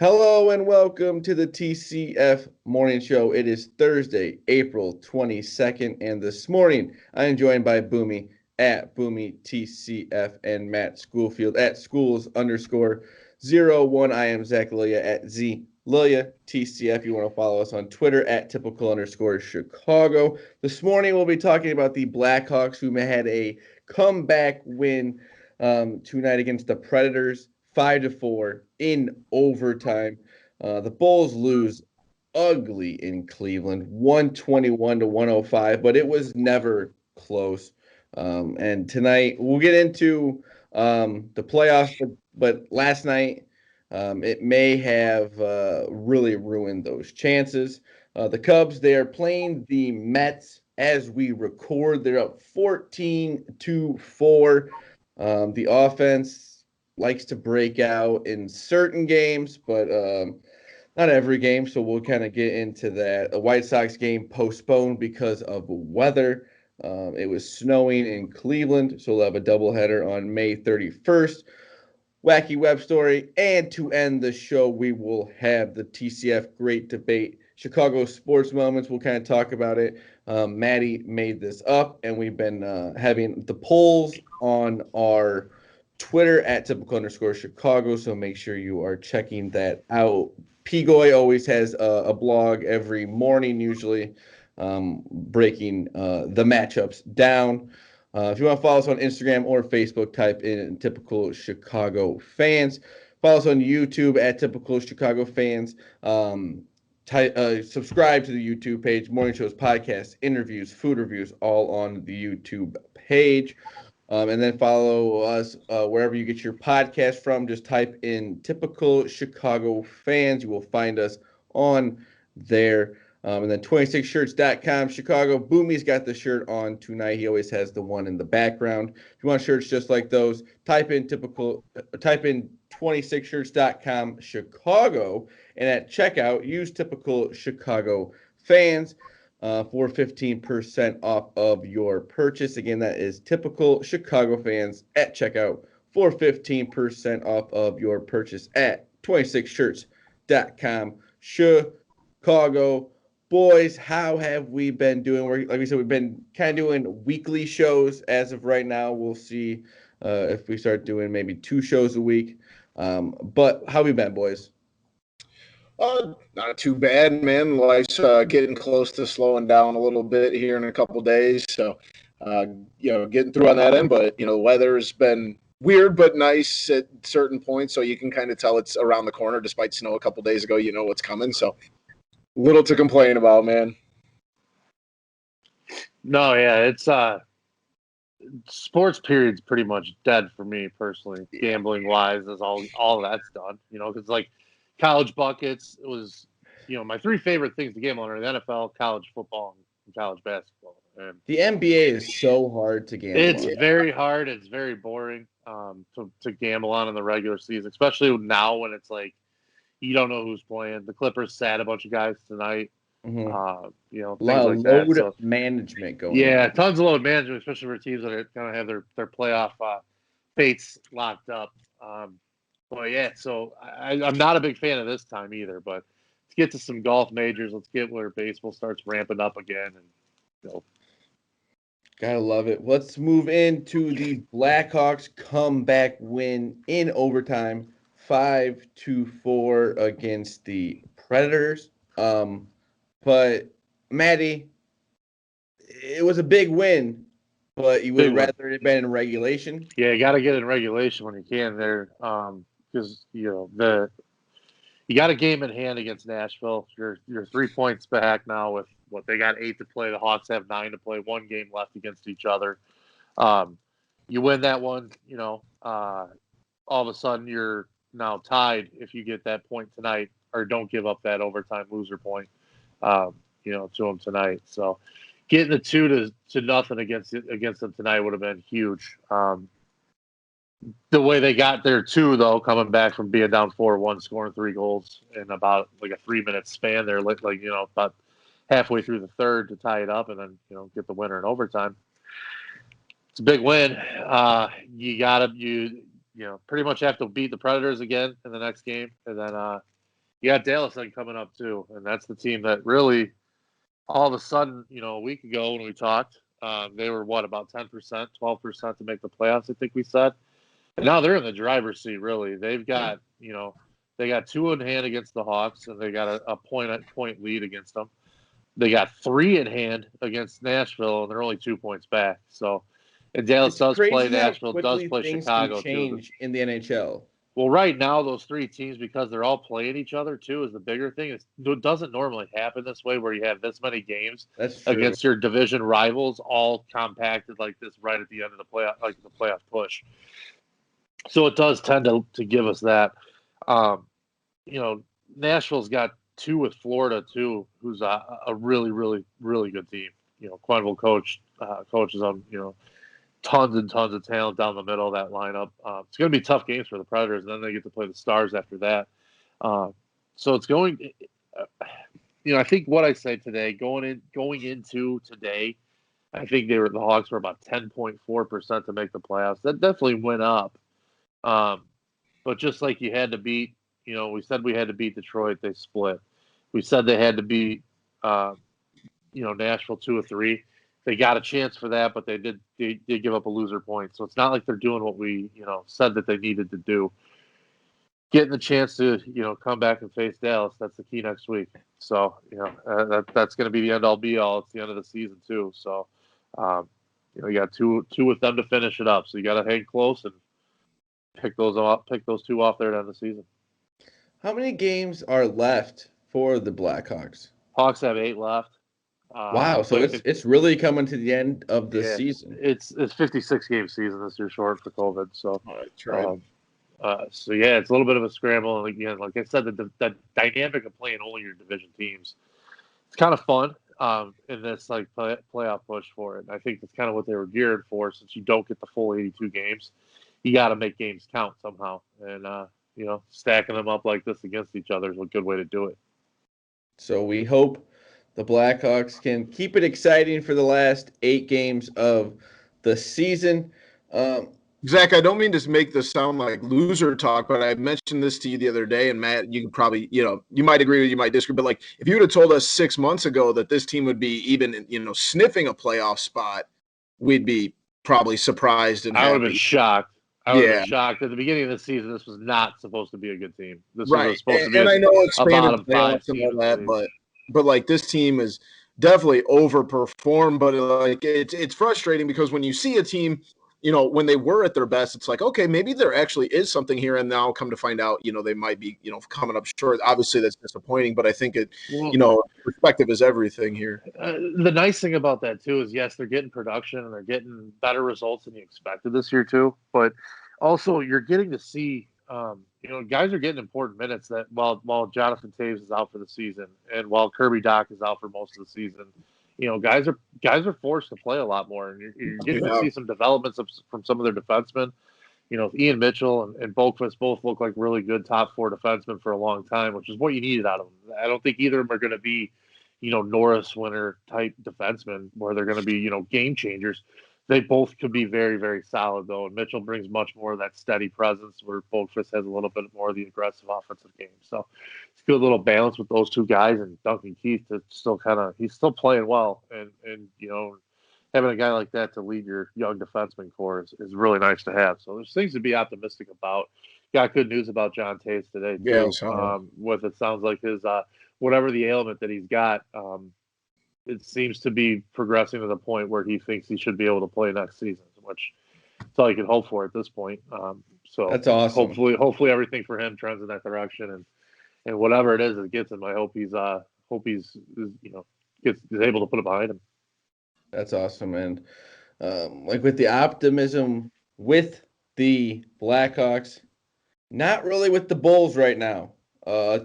Hello and welcome to the TCF Morning Show. It is Thursday, April 22nd, and this morning I am joined by Boomy at Boomy TCF and Matt Schoolfield at schools_01. I am Zach Lilia at Z Lilia TCF. You want to follow us on Twitter at typical_Chicago. This morning we'll be talking about the Blackhawks, who had a comeback win tonight against the Predators. 5-4 in overtime. The Bulls lose ugly in Cleveland, 121-105, but it was never close. And tonight we'll get into the playoffs, but last night it may have really ruined those chances. The Cubs, they are playing the Mets as we record. They're up 14-4. The offense likes to break out in certain games, but not every game. So we'll kind of get into that. The White Sox game postponed because of weather. It was snowing in Cleveland, so we'll have a doubleheader on May 31st. Wacky Web Story. And to end the show, we will have the TCF Great Debate. Chicago Sports Moments. We'll kind of talk about it. Maddie made this up, and we've been having the polls on our Twitter at typical_Chicago. So make sure you are checking that out. Pigoy always has a blog every morning, usually breaking the matchups down. If you want to follow us on Instagram or Facebook, type in Typical Chicago Fans. Follow us on YouTube at Typical Chicago Fans. Subscribe to the YouTube page, morning shows, podcasts, interviews, food reviews, all on the YouTube page. And then follow us wherever you get your podcast from. Just type in Typical Chicago Fans. You will find us on there. And then 26shirts.com, Chicago. Boomy's got the shirt on tonight. He always has the one in the background. If you want shirts just like those, type in 26shirts.com, Chicago. And at checkout, use Typical Chicago Fans for 15% off of your purchase. Again, that is Typical Chicago Fans at checkout for 15% off of your purchase at 26shirts.com, Chicago. Boys, how have we been doing? Like we said, we've been kind of doing weekly shows as of right now. We'll see if we start doing maybe 2 shows a week. But how have we been, boys? Not too bad, man. Life's getting close to slowing down a little bit here in a couple days. So, uh, getting through on that end. But, the weather's been weird but nice at certain points. So you can kind of tell it's around the corner. Despite snow a couple days ago, you know what's coming. So, little to complain about, man. No, yeah, it's sports period's pretty much dead for me personally. Gambling wise, is all that's done. Because like college buckets, it was my 3 favorite things to gamble on are the NFL, college football, and college basketball. And The NBA is so hard to gamble it's on. very hard. It's very boring to gamble on in the regular season, especially now when it's like you don't know who's playing. The Clippers sat a bunch of guys tonight. Mm-hmm. A Things lot of like that. load So management going yeah, on. tons of load management, especially for teams that are going to have their playoff fates locked up. But yeah, so I'm not a big fan of this time either. But let's get to some golf majors. Let's get where baseball starts ramping up again, and Gotta love it. Let's move into the Blackhawks comeback win in overtime, 5-4 against the Predators. But Maddie, it was a big win, but you would big have one. rather it been in regulation. Yeah, you got to get in regulation when you can there, because you got a game in hand against Nashville. You're 3 points back now with what they got 8 to play. The Hawks have 9 to play. 1 game left against each other. You win that one, all of a sudden you're now tied if you get that point tonight or don't give up that overtime loser point, to them tonight. So getting the 2 to nothing against them tonight would have been huge. The way they got there too, though, coming back from being down 4-1, scoring 3 goals in about like a 3-minute span there, about halfway through the third to tie it up, and then get the winner in overtime. It's a big win. You pretty much have to beat the Predators again in the next game, and then You got Dallas then coming up too, and that's the team that really, all of a sudden, a week ago when we talked, they were about 10%, 12% to make the playoffs. I think we said, and now they're in the driver's seat. Really, they've got they got 2 in hand against the Hawks, and they got a point lead against them. They got 3 in hand against Nashville, and they're only 2 points back. So, and Dallas does play Nashville, does play Chicago too. In the NHL. Well, right now, those 3 teams, because they're all playing each other too, is the bigger thing. It doesn't normally happen this way, where you have this many games against your division rivals, all compacted like this right at the end of the playoff, like the playoff push. So it does tend to give us that. Nashville's got 2 with Florida too, who's a really, really, really good team. Quenneville coaches on tons and tons of talent down the middle of that lineup. It's going to be tough games for the Predators, and then they get to play the Stars after that. So it's going. I think what I said today, going into today, I think the Hawks were about 10.4% to make the playoffs. That definitely went up. But just like you had to beat, we said we had to beat Detroit, they split. We said they had to beat, Nashville 2 or 3. They got a chance for that, but they did give up a loser point. So it's not like they're doing what we, said that they needed to do. Getting the chance to, come back and face Dallas, that's the key next week. So, that's going to be the end all be all. It's the end of the season too. So, you got two with them to finish it up. So you got to hang close and pick those 2 off there to end the season. How many games are left for the Blackhawks? Hawks have 8 left. Wow, so it's really coming to the end of the season. It's 56-game season this year, short for COVID. So, that's right. It's a little bit of a scramble. And again, like I said, the dynamic of playing only your division teams, it's kind of fun in this playoff push for it. And I think that's kind of what they were geared for. Since you don't get the full 82 games, you got to make games count somehow. And stacking them up like this against each other is a good way to do it. So we hope the Blackhawks can keep it exciting for the last 8 games of the season. Zach, I don't mean to make this sound like loser talk, but I mentioned this to you the other day, and Matt, you could probably, you might agree, you might disagree, but if you would have told us 6 months ago that this team would be even, sniffing a playoff spot, we'd be probably surprised and I would have been shocked. I would have been shocked. At the beginning of the season, this was not supposed to be a good team. This was supposed to be I know expanded playoffs and all that, but this team is definitely overperformed. But it's frustrating because when you see a team, when they were at their best, it's like, okay, maybe there actually is something here. And now come to find out, they might be, coming up short. Obviously, that's disappointing, but I think perspective is everything here. The nice thing about that too is, yes, they're getting production and they're getting better results than you expected this year too. But also, you're getting to see, guys are getting important minutes that while Jonathan Taves is out for the season and while Kirby Dach is out for most of the season. Guys are forced to play a lot more, and you're getting to see some developments from some of their defensemen. Ian Mitchell and Boqvist both look like really good top 4 defensemen for a long time, which is what you needed out of them. I don't think either of them are going to be, Norris winner type defensemen where they're going to be, game changers. They both could be very, very solid, though. And Mitchell brings much more of that steady presence where Boqvist has a little bit more of the aggressive offensive game. So it's a good little balance with those 2 guys. And Duncan Keith, he's still playing well. And having a guy like that to lead your young defenseman core is really nice to have. So there's things to be optimistic about. Got good news about John Taves today, too. With it sounds like his whatever the ailment that he's got, it seems to be progressing to the point where he thinks he should be able to play next season, which that's all you can hope for at this point. So that's awesome. Hopefully everything for him trends in that direction, and whatever it is that gets him, I hope he's able to put it behind him. That's awesome, and with the optimism with the Blackhawks, not really with the Bulls right now.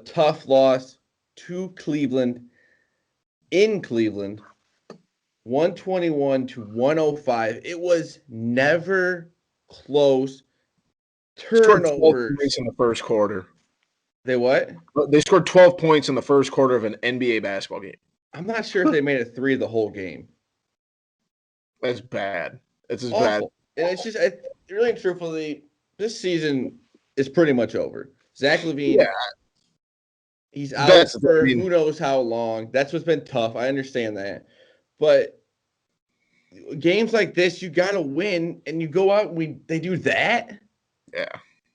Tough loss to Cleveland. In Cleveland, 121-105. It was never close. Turnovers. 12 points in the first quarter. They what? They scored 12 points in the first quarter of an NBA basketball game. I'm not sure if they made it 3 the whole game. That's bad. It's just awful. Bad. And it's just, really and truthfully, this season is pretty much over. Zach LaVine He's out for who knows how long. That's what's been tough. I understand that. But games like this, you got to win, and you go out and they do that? Yeah.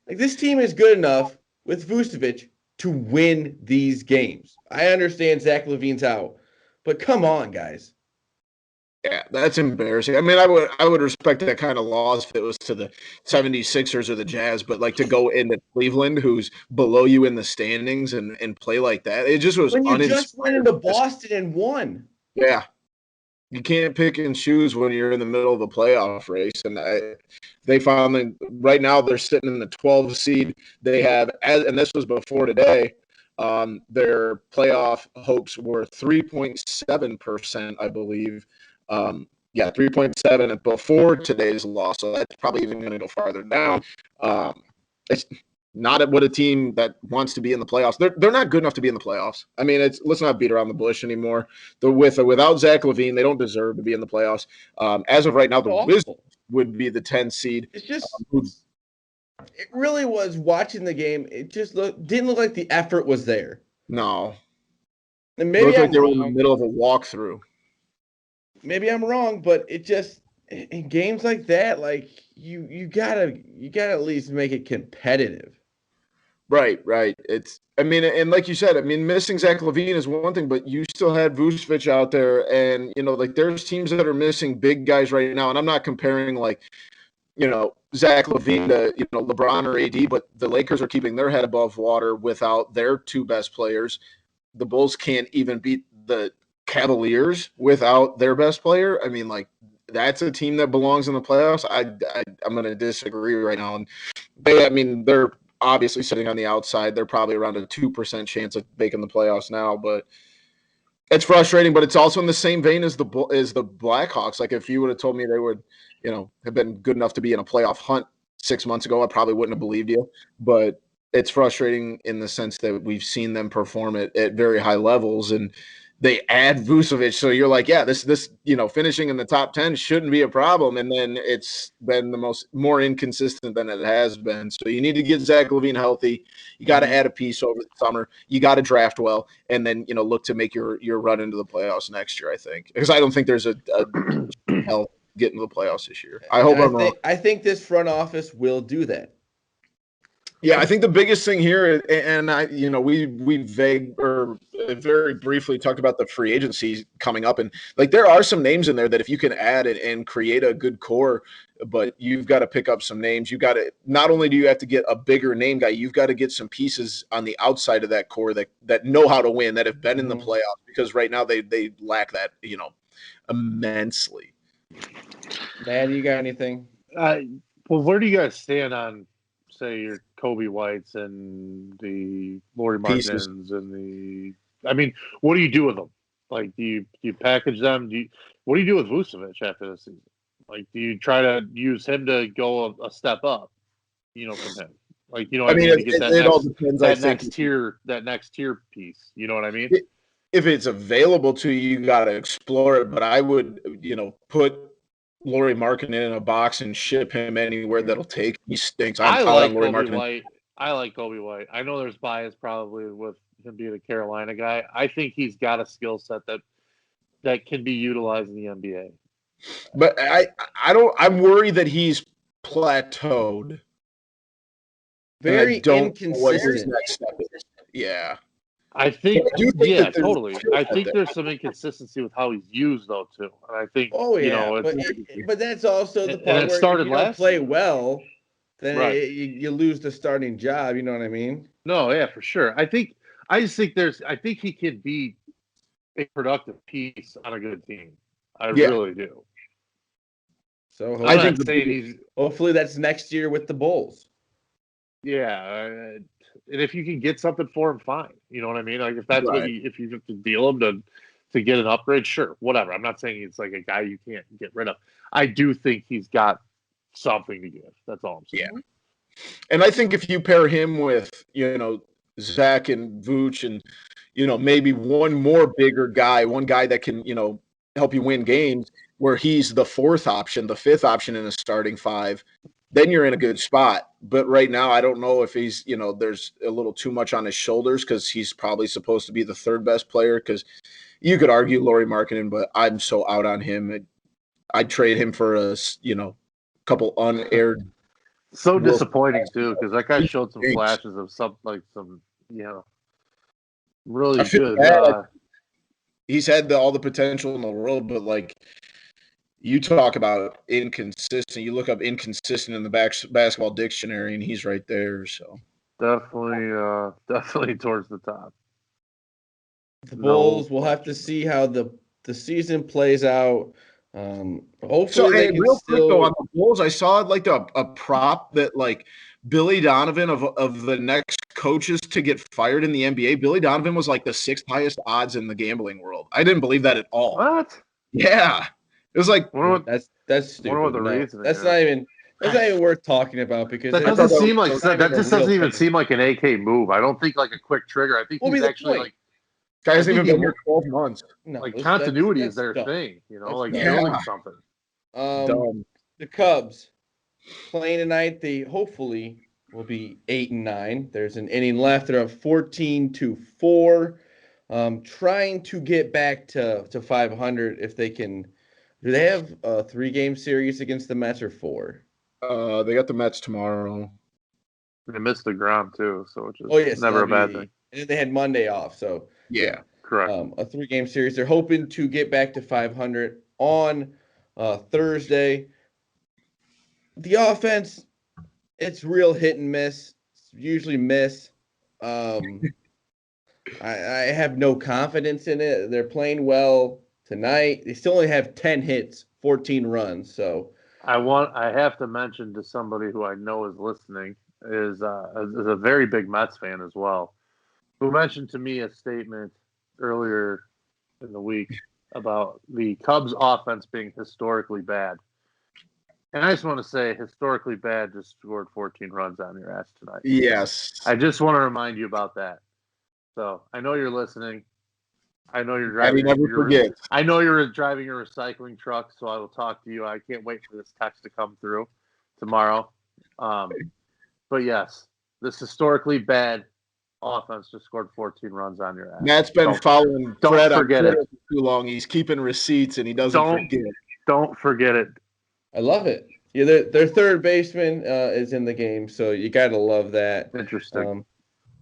Like, this team is good enough with Vucevic to win these games. I understand Zach LaVine's out, but come on, guys. Yeah, that's embarrassing. I mean, I would respect that kind of loss if it was to the 76ers or the Jazz, but like to go into Cleveland, who's below you in the standings, and play like that, it just was when you uninspired. Just went into Boston and won. Yeah. You can't pick and choose when you're in the middle of a playoff race. And they finally, right now, they're sitting in the 12th seed. They have, and this was before today, their playoff hopes were 3.7%, I believe. 3.7 before today's loss. So that's probably even going to go farther down. It's not what a team that wants to be in the playoffs. They're not good enough to be in the playoffs. I mean, let's not beat around the bush anymore. Without Zach LaVine, they don't deserve to be in the playoffs. As of right now, the Wizards would be the 10th seed. It's just it really was watching the game. It just didn't look like the effort was there. No, and maybe looked like they were in the middle of a walkthrough. Maybe I'm wrong, but it just in games like that, like you gotta at least make it competitive. Right. I mean, and like you said, I mean, missing Zach LaVine is one thing, but you still had Vucevic out there, and like there's teams that are missing big guys right now, and I'm not comparing like, Zach LaVine to LeBron or AD, but the Lakers are keeping their head above water without their two best players. The Bulls can't even beat the Cavaliers without their best player. I mean, like, that's a team that belongs in the playoffs. I'm going to disagree right now. And they're obviously sitting on the outside. They're probably around a 2% chance of making the playoffs now, but it's frustrating. But it's also in the same vein as the Blackhawks. Like, if you would have told me they would, have been good enough to be in a playoff hunt 6 months ago, I probably wouldn't have believed you. But it's frustrating in the sense that we've seen them perform at very high levels, and they add Vucevic. So you're like, yeah, this finishing in the top 10 shouldn't be a problem. And then it's been more inconsistent than it has been. So you need to get Zach LaVine healthy. You got to add a piece over the summer. You got to draft well, and then, look to make your run into the playoffs next year, I think. Because I don't think there's a hell get into the playoffs this year. I hope I'm wrong. I think this front office will do that. Yeah, I think the biggest thing here, and we very briefly talked about the free agency coming up, and like there are some names in there that if you can add and create a good core, but you've got to pick up some names. You got to not only do you have to get a bigger name guy, you've got to get some pieces on the outside of that core that know how to win, that have been in the playoffs, because right now they lack that immensely. Matt, you got anything? Well, where do you guys stand on, say, your Kobe Whites and the Lauri Markkanens and what do you do with them? Like, do you package them? What do you do with Vucevic after the season? Like, do you try to use him to go a step up, from him? Like, to get that next tier piece. You know what I mean? If it's available to you, you got to explore it. But I would, put Lauri Markkanen in a box and ship him anywhere that'll take. He stinks. I like Kobe White. I like Kobe White. I know there's bias probably with him being a Carolina guy. I think he's got a skill set that can be utilized in the NBA. But I'm worried that he's plateaued. Very inconsistent. What his next step is. Yeah. I think totally. I think there's some inconsistency with how he's used, though, too. And I think, but that's also the part where if you don't play well, then you lose the starting job. You know what I mean? No, yeah, for sure. I think he can be a productive piece on a good team. I really do. So hopefully that's next year with the Bulls. Yeah. And if you can get something for him, fine. You know what I mean? Like, if that's if you have to deal him to get an upgrade, sure, whatever. I'm not saying it's like a guy you can't get rid of. I do think he's got something to give. That's all I'm saying. Yeah. And I think if you pair him with, Zach and Vooch and, maybe one more bigger guy, one guy that can, help you win games, where he's the fourth option, the fifth option in a starting five, then you're in a good spot. But right now, I don't know if he's, there's a little too much on his shoulders because he's probably supposed to be the third best player. Because you could argue Lauri Markkanen, but I'm so out on him. I'd trade him for a, couple unaired. So disappointing too, because that guy showed some flashes of some really good. He's had all the potential in the world, but like you talk about inconsistent. You look up inconsistent in the basketball dictionary, and he's right there. So definitely towards the top. The Bulls, we'll have to see how the season plays out. Hopefully they can real quick though, on still. the Bulls, I saw like a prop that like Billy Donovan of the next coaches to get fired in the NBA. Billy Donovan was like the 6th highest odds in the gambling world. I didn't believe that at all. What? Yeah, it was like That's stupid. What the reason? That's not even worth talking about because that doesn't seem like that just doesn't even seem like an AK move. I don't think like a quick trigger. I think he's actually like. Guy hasn't even been here 12 months. No, like continuity is their thing, like building something. The Cubs playing tonight. They hopefully will be 8-9. There's an inning left. They're up 14-4. Trying to get back to 500 if they can. Do they have a 3-game series against the Mets or 4? They got the Mets tomorrow. They missed the ground too, so it's never a bad thing. And they had Monday off, so yeah, correct. A 3-game series. They're hoping to get back to 500 on Thursday. The offense, it's real hit and miss. It's usually miss. I have no confidence in it. They're playing well tonight. They still only have 10 hits, 14 runs. So I have to mention to somebody who I know is listening is a very big Mets fan as well, who mentioned to me a statement earlier in the week about the Cubs offense being historically bad. And I just want to say, historically bad just scored 14 runs on your ass tonight. Yes. I just want to remind you about that. So I know you're listening. I know you're driving. I know you're driving your recycling truck, so I will talk to you. I can't wait for this text to come through tomorrow. But yes, this historically bad offense just scored 14 runs on your ass. Matt's been following Fred on Twitter for too long. He's keeping receipts, and he doesn't forget. Don't forget it. I love it. Yeah, their third baseman is in the game, so you got to love that. Interesting.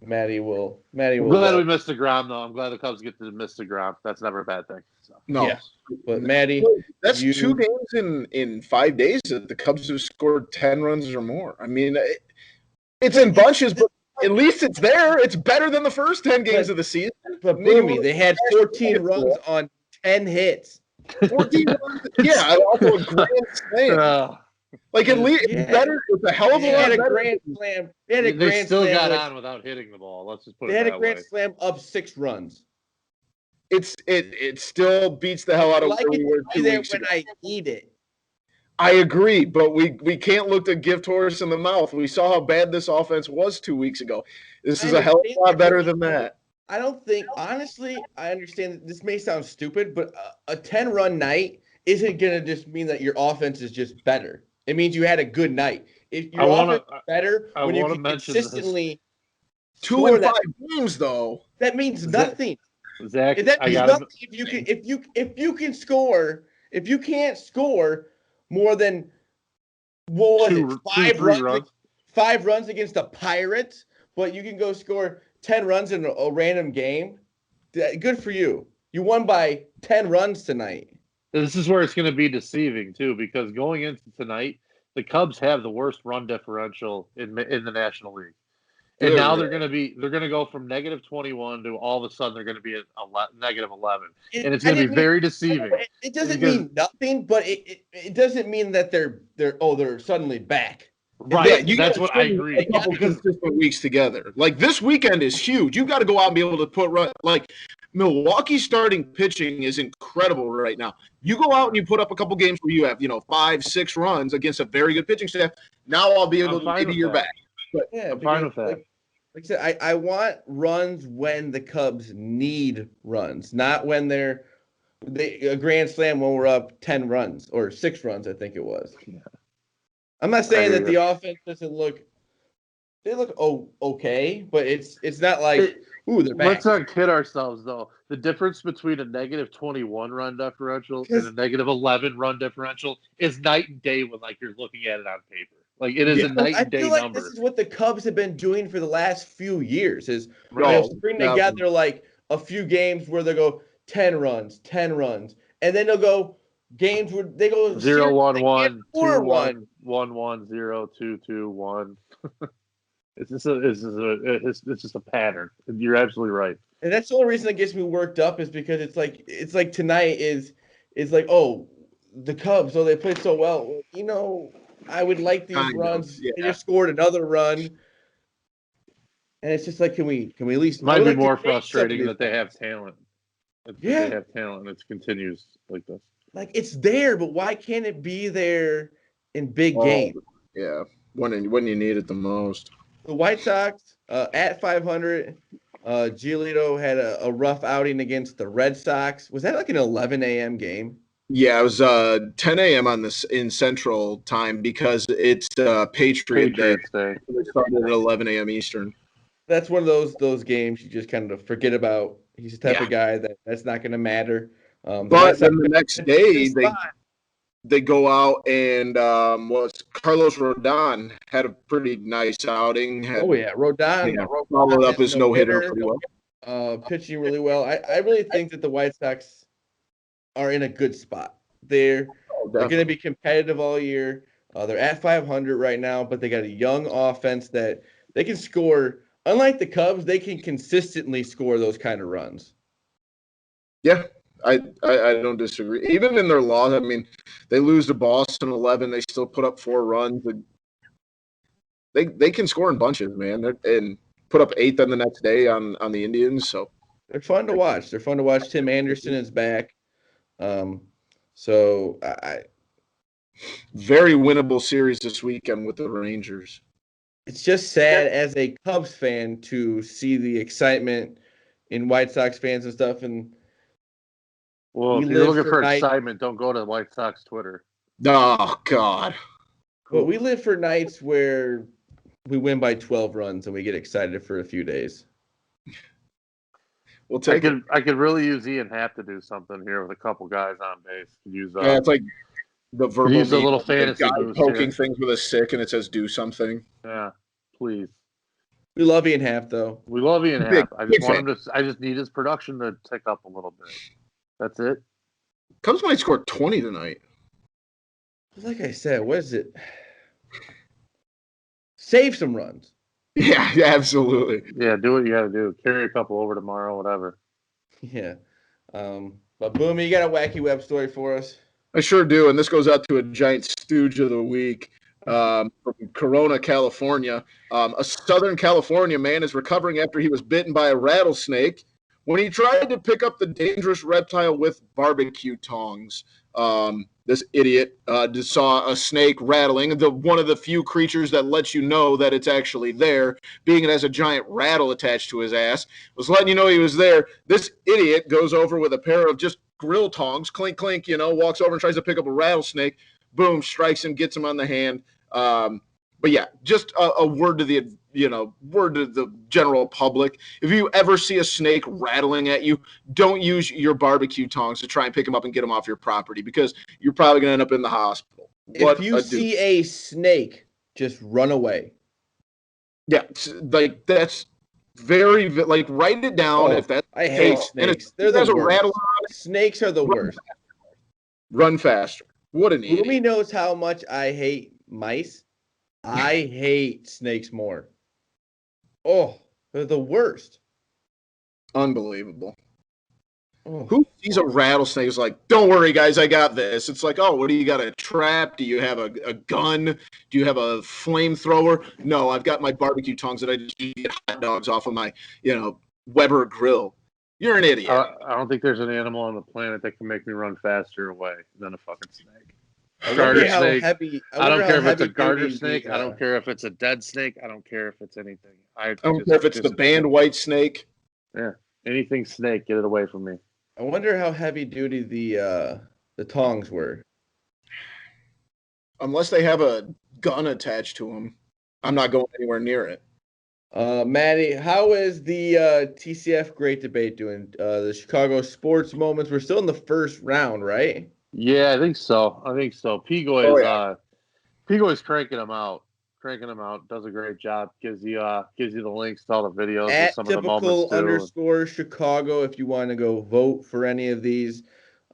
Matty will. I'm glad we missed the ground, though. I'm glad the Cubs get to miss the ground. That's never a bad thing. So. No. Yeah. But Matty, that's 2 games in 5 days that the Cubs have scored 10 runs or more. I mean, it's in bunches, but at least it's there. It's better than the first 10 games of the season. But Boomy, they had 14 runs on 10 hits. 14 runs. Yeah, also a grand slam. Like at least better. It's a hell of a lot better. Grand slam. They still got on without hitting the ball. Let's just put it that way. They had a grand slam up 6 runs. It still beats the hell out of where we were 2 weeks ago. When I eat it. I agree, but we can't look the gift horse in the mouth. We saw how bad this offense was 2 weeks ago. This is a hell of a lot better than that. I don't think, honestly, I understand that this may sound stupid, but a 10-run night isn't going to just mean that your offense is just better. It means you had a good night. If your offense is better when you can consistently 2 and 5 games, though, that means nothing. Zach, that means nothing if you can score. If you can't score more than 5 runs against the Pirates, but you can go score 10 runs in a random game, good for you. You won by 10 runs tonight. This is where it's going to be deceiving, too, because going into tonight, the Cubs have the worst run differential in the National League. And now they're going to go from -21 to all of a sudden they're going to be at -11. And it's going to be very deceiving. It doesn't mean nothing, but it doesn't mean that they're suddenly back. Right, that's what I agree. A couple consistent weeks together. Like this weekend is huge. You've got to go out and be able to put Milwaukee's starting pitching is incredible right now. You go out and you put up a couple games where you have 5, 6 runs against a very good pitching staff. Now I'll be able to maybe you're back. But I'm fine with that. Like I said, I want runs when the Cubs need runs, not when a grand slam when we're up 10 runs or 6 runs. I think it was. Yeah. I'm not saying that the offense doesn't look. They look okay, but it's not like ooh, they're back. Let's not kid ourselves though. The difference between a -21 run differential and a -11 run differential is night and day when like you're looking at it on paper. Like it is a night and day number. This is what the Cubs have been doing for the last few years. Is Right. string together like a few games where they go 10 runs, and then they'll go games where they go 0-1-1, 2-1, 1-1, 0-2-2-1. It's just a pattern. You're absolutely right. And that's the only reason that gets me worked up is because it's like tonight is like, oh, the Cubs, they played so well. You know, I would like these runs. Yeah. They just scored another run. And it's just like, can we at least might be more frustrating that they have talent. They have talent and it continues like this. Like it's there, but why can't it be there in big games? Yeah. When you need it the most. The White Sox at 500. Giolito had a rough outing against the Red Sox. Was that like an 11 a.m. game? Yeah, it was 10 a.m. in Central Time because it's Patriot Day. It started at 11 a.m. Eastern. That's one of those games you just kind of forget about. He's the type of guy that's not going to matter. But then the next day they go out and Carlos Rodon had a pretty nice outing. Rodon followed up his no-hitter pretty well. Pitching really well. I really think that the White Sox are in a good spot. They're going to be competitive all year. They're at 500 right now, but they got a young offense that they can score. Unlike the Cubs, they can consistently score those kind of runs. Yeah. I don't disagree. Even in their loss, I mean, they lose to Boston 11. They still put up 4 runs. They can score in bunches, man, and put up 8 then the next day on the Indians. So they're fun to watch. Tim Anderson is back. So very winnable series this weekend with the Rangers. It's just sad as a Cubs fan to see the excitement in White Sox fans and stuff. And well, if you're looking for excitement, don't go to White Sox Twitter. Oh, God. But we live for nights where we win by 12 runs and we get excited for a few days. I could really use Ian Happ to do something here with a couple guys on base. It's like the verbal. Use a little fantasy guy boost poking here. Things with a stick and it says "do something." Yeah, please. We love Ian Happ, though. We love Ian Happ. I just want him to. I just need his production to tick up a little bit. That's it. Cubs might score 20 tonight. Like I said, what is it? Save some runs. Yeah, absolutely. Yeah, do what you got to do. Carry a couple over tomorrow, whatever. Yeah. But Boomy, you got a wacky web story for us? I sure do, and this goes out to a giant stooge of the week from Corona, California. A Southern California man is recovering after he was bitten by a rattlesnake when he tried to pick up the dangerous reptile with barbecue tongs. This idiot just saw a snake rattling, one of the few creatures that lets you know that it's actually there, being it has a giant rattle attached to his ass, was letting you know he was there. This idiot goes over with a pair of just grill tongs, clink, clink, walks over and tries to pick up a rattlesnake, boom, strikes him, gets him on the hand. But yeah, just a word to the general public. If you ever see a snake rattling at you, don't use your barbecue tongs to try and pick him up and get him off your property because you're probably going to end up in the hospital. If you see a snake, just run away. Yeah, like that's very write it down. If that's I hate snakes. They're the worst. Snakes are the worst. Run faster. What an idiot. Boomy knows how much I hate mice. I hate snakes more. Oh, they're the worst. Unbelievable. Oh. Who sees a rattlesnake is like, don't worry, guys, I got this. It's like, oh, what do you got, a trap? Do you have a gun? Do you have a flamethrower? No, I've got my barbecue tongs that I just get hot dogs off of my, Weber grill. You're an idiot. I don't think there's an animal on the planet that can make me run faster away than a fucking snake. Garter snake. I don't care if it's a garter snake. I don't care if it's a dead snake. I don't care if it's anything. I don't care if it's the banned white snake. Yeah, anything snake, get it away from me. I wonder how heavy duty the tongs were. unless they have a gun attached to them, I'm not going anywhere near it. Maddie, how is the TCF great debate doing? The Chicago sports moments. We're still in the first round, right? Yeah, I think so. Oh, yeah. Pigoy's cranking them out. Does a great job. Gives you the links to all the videos with At some of the moments typical too. _ Chicago, if you want to go vote for any of these.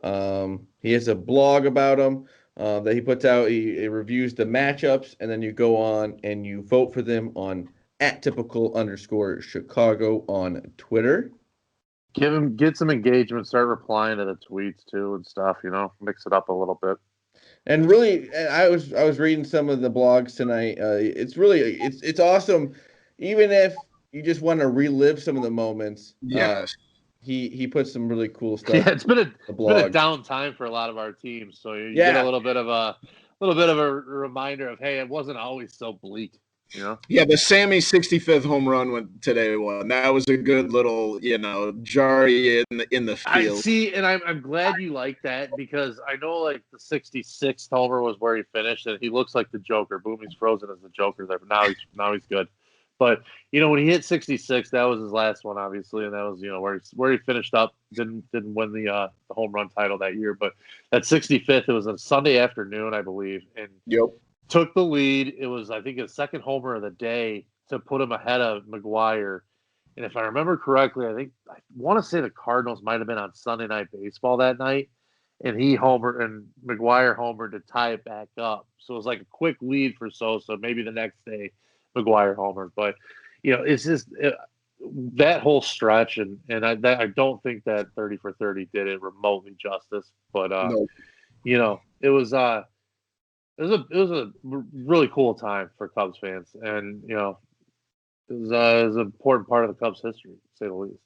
He has a blog about them that he puts out. He reviews the matchups, and then you go on and you vote for them on at typical _ Chicago on Twitter. Get some engagement. Start replying to the tweets too and stuff. Mix it up a little bit. And really, I was reading some of the blogs tonight. It's awesome, even if you just want to relive some of the moments. Yes. He puts some really cool stuff. Yeah, it's been a blog. down time for a lot of our teams, so you get a little bit of a reminder of, hey, it wasn't always so bleak. Yeah, the Sammy 65th home run went today one. That was a good little, Jari in the field. I see, and I'm glad you like that, because I know like the 66th homer was where he finished, and he looks like the Joker. Boomy's frozen as the Joker there, but now he's good. But when he hit 66, that was his last one, obviously, and that was where he finished up. Didn't win the home run title that year, but at 65th, it was a Sunday afternoon, I believe, and Yep. Took the lead. It was, I think, his second homer of the day to put him ahead of McGuire. And if I remember correctly, I want to say the Cardinals might have been on Sunday Night Baseball that night, and McGuire homered to tie it back up. So it was like a quick lead for Sosa. Maybe the next day, McGuire homered. But it's just that whole stretch, and I don't think that 30 for 30 did it remotely justice. But No. it was it was a really cool time for Cubs fans, and it was an important part of the Cubs' history, to say the least.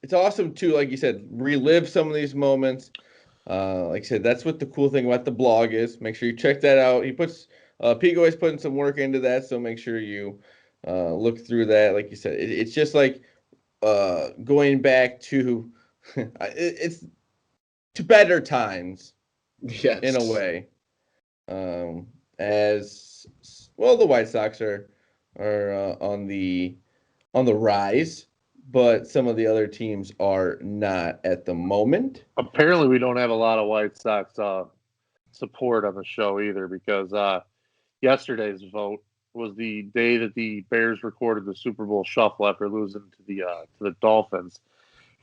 It's awesome too, like you said, relive some of these moments. Like I said, that's what the cool thing about the blog is. Make sure you check that out. He puts Pigo is putting some work into that, so make sure you look through that. Like you said, it's just like going back to it's to better times. Yes. In a way, as well, the White Sox are on the rise, but some of the other teams are not at the moment. Apparently, we don't have a lot of White Sox support on the show either, because yesterday's vote was the day that the Bears recorded the Super Bowl shuffle after losing to the Dolphins,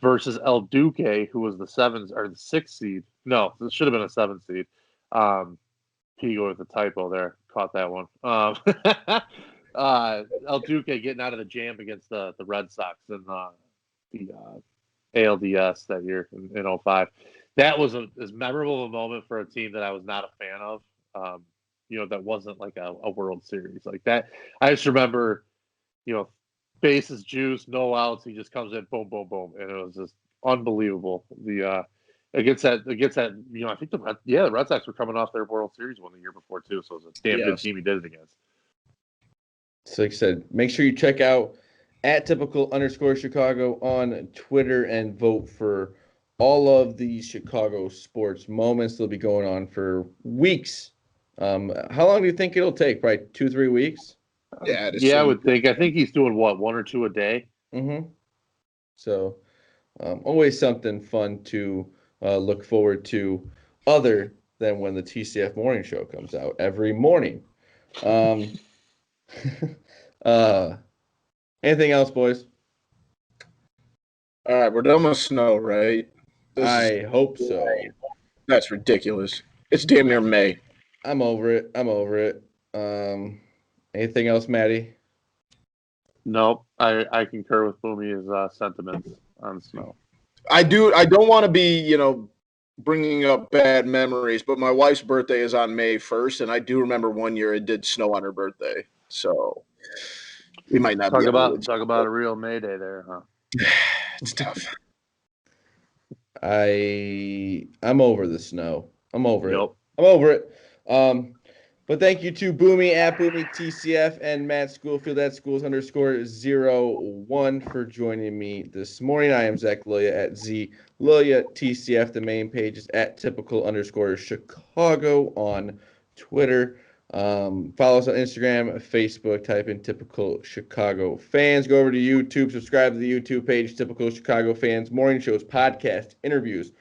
versus El Duque, who was the 6th seed. No, this should have been a 7th seed. Pigo with the typo there. Caught that one. El Duque getting out of the jam against the Red Sox in the ALDS that year in 2005. That was as memorable a moment for a team that I was not a fan of. That wasn't like a World Series like that. I just remember, bases juice, no outs. He just comes in, boom, boom, boom, and it was just unbelievable. The against that, I think the Red Sox were coming off their World Series one the year before too, so it was a damn good team he did it against. So like I said, make sure you check out at typical _ Chicago on Twitter and vote for all of these Chicago sports moments. They'll be going on for weeks. How long do you think it'll take? Probably 2-3 weeks. Yeah, I would think. I think he's doing what, 1 or 2 a day. Mm-hmm. So, always something fun to look forward to, other than when the TCF morning show comes out every morning. Anything else, boys? All right, we're done with snow, right? I hope so. That's ridiculous. It's damn near May. I'm over it. Anything else, Maddie? Nope. I concur with Boomy's sentiments on snow. I don't want to be, bringing up bad memories, but my wife's birthday is on May 1st, and I do remember one year it did snow on her birthday. So we might not talk about a real May Day there, huh? It's tough. I'm over the snow. I'm over Yep. it. I'm over it. But thank you to Boomy at Boomy TCF and Matt Schoolfield at schools_01 for joining me this morning. I am Zach Lilia at Z Lilia TCF. The main page is at typical_Chicago on Twitter. Follow us on Instagram, Facebook, type in Typical Chicago Fans. Go over to YouTube, subscribe to the YouTube page, Typical Chicago Fans, morning shows, podcast, interviews,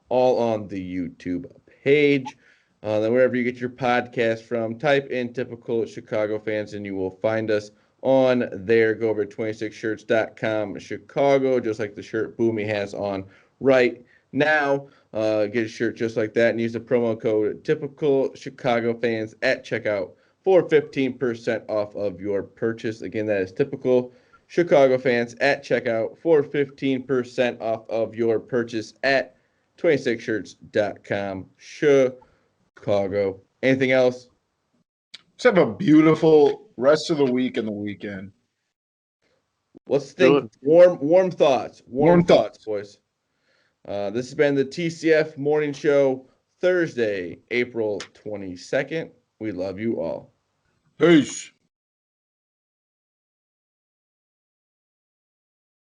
all on the YouTube page. Then wherever you get your podcast from, type in Typical Chicago Fans and you will find us on there. Go over to 26shirts.com Chicago, just like the shirt Boomy has on right now. Get a shirt just like that and use the promo code Typical Chicago Fans at checkout for 15% off of your purchase. Again, that is Typical Chicago Fans at checkout for 15% off of your purchase at 26shirts.com Chicago. Anything else? Let's have a beautiful rest of the week and the weekend. Let's think warm thoughts. Warm thoughts, boys. This has been the TCF Morning Show, Thursday, April 22nd. We love you all. Peace.